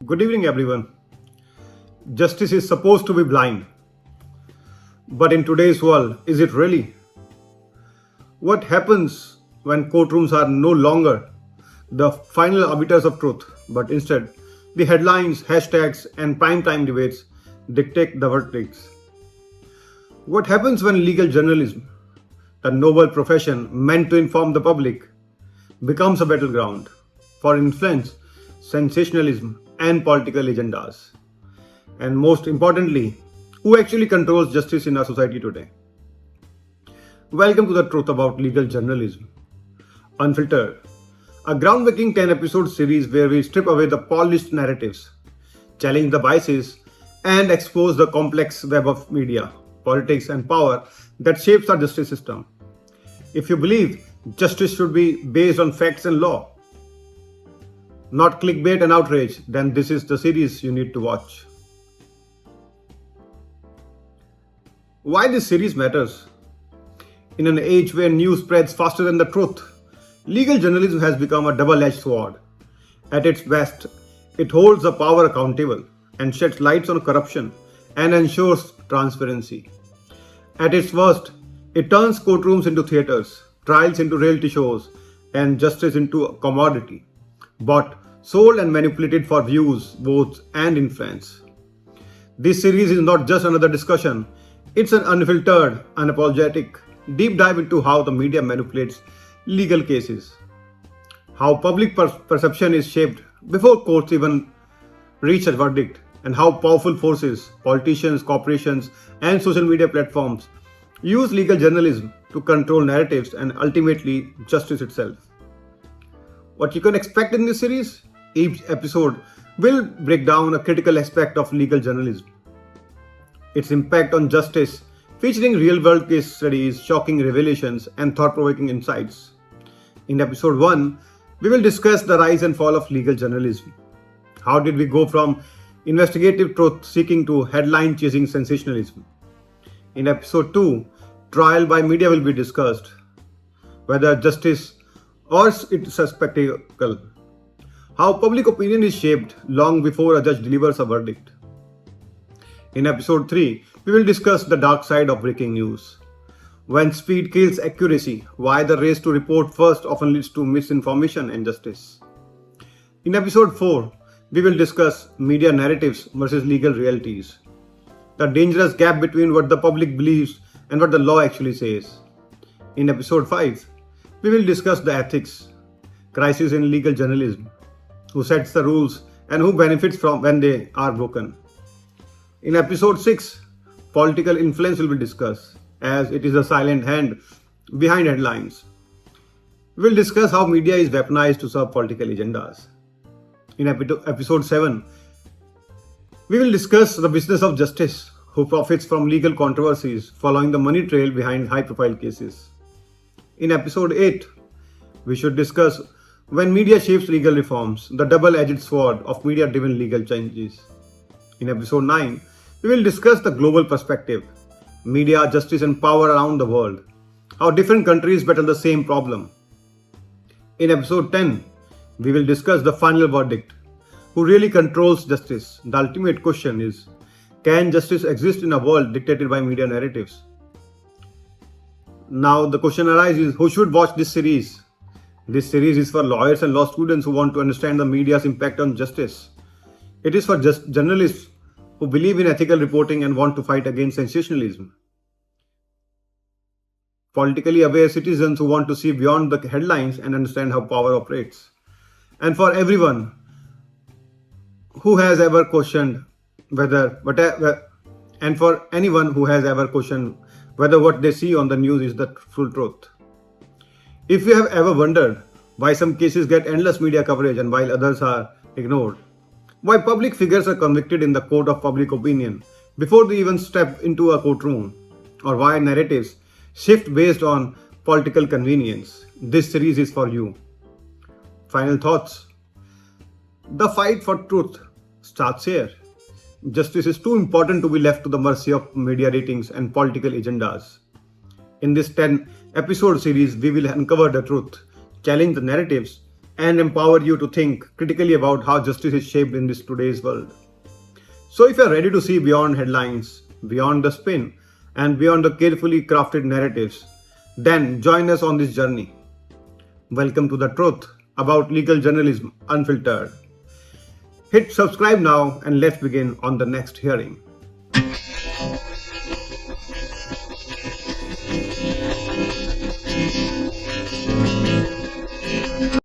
Good evening, everyone. Justice is supposed to be blind, but in today's world, is it really? What happens when courtrooms are no longer the final arbiters of truth, but instead the headlines, hashtags, and primetime debates dictate the verdicts? What happens when legal journalism, the noble profession meant to inform the public, becomes a battleground for influence, sensationalism, and political agendas? And most importantly, who actually controls justice in our society today? Welcome to the Truth About Legal Journalism, Unfiltered, a groundbreaking 10 episode series where we strip away the polished narratives, challenge the biases, and expose the complex web of media, politics, and power that shapes our justice system. If you believe justice should be based on facts and law, not clickbait and outrage, then this is the series you need to watch. Why this series matters? In an age where news spreads faster than the truth, legal journalism has become a double-edged sword. At its best, it holds the power accountable and sheds light on corruption and ensures transparency. At its worst, it turns courtrooms into theaters, trials into reality shows, and justice into a commodity, bought, sold, and manipulated for views, votes, and influence. This series is not just another discussion, it's an unfiltered, unapologetic, deep dive into how the media manipulates legal cases, how public perception is shaped before courts even reach a verdict, and how powerful forces, politicians, corporations, and social media platforms use legal journalism to control narratives and ultimately justice itself. What you can expect in this series? Each episode will break down a critical aspect of legal journalism, its impact on justice, featuring real-world case studies, shocking revelations, and thought-provoking insights. In episode 1, we will discuss the rise and fall of legal journalism. How did we go from investigative truth-seeking to headline-chasing sensationalism? In episode 2, trial by media will be discussed, whether justice or it's a spectacle. How public opinion is shaped long before a judge delivers a verdict. In episode 3, we will discuss the dark side of breaking news. When speed kills accuracy, why the race to report first often leads to misinformation and injustice. In episode 4, we will discuss media narratives versus legal realities, the dangerous gap between what the public believes and what the law actually says. In episode 5, we will discuss the ethics, crisis in legal journalism, who sets the rules and who benefits from when they are broken. In episode 6, political influence will be discussed, as it is a silent hand behind headlines. We will discuss how media is weaponized to serve political agendas. In episode 7, we will discuss the business of justice, who profits from legal controversies following the money trail behind high-profile cases. In episode 8, we should discuss when media shapes legal reforms, the double-edged sword of media-driven legal changes. In episode 9, we will discuss the global perspective, media, justice, and power around the world, how different countries battle the same problem. In episode 10, we will discuss the final verdict, who really controls justice. The ultimate question is, can justice exist in a world dictated by media narratives? Now the question arises, who should watch this series? This series is for lawyers and law students who want to understand the media's impact on justice. It is for journalists who believe in ethical reporting and want to fight against sensationalism. Politically aware citizens who want to see beyond the headlines and understand how power operates. And for everyone who has ever questioned whether what they see on the news is the full truth. If you have ever wondered why some cases get endless media coverage and while others are ignored, why public figures are convicted in the court of public opinion before they even step into a courtroom, or why narratives shift based on political convenience, this series is for you. Final thoughts. The fight for truth starts here. Justice is too important to be left to the mercy of media ratings and political agendas. In this 10 episode series, we will uncover the truth, challenge the narratives, and empower you to think critically about how justice is shaped in this today's world. So if you're ready to see beyond headlines, beyond the spin, and beyond the carefully crafted narratives, then join us on this journey. Welcome to The Truth about legal journalism unfiltered. Hit subscribe now and let's begin on the next hearing.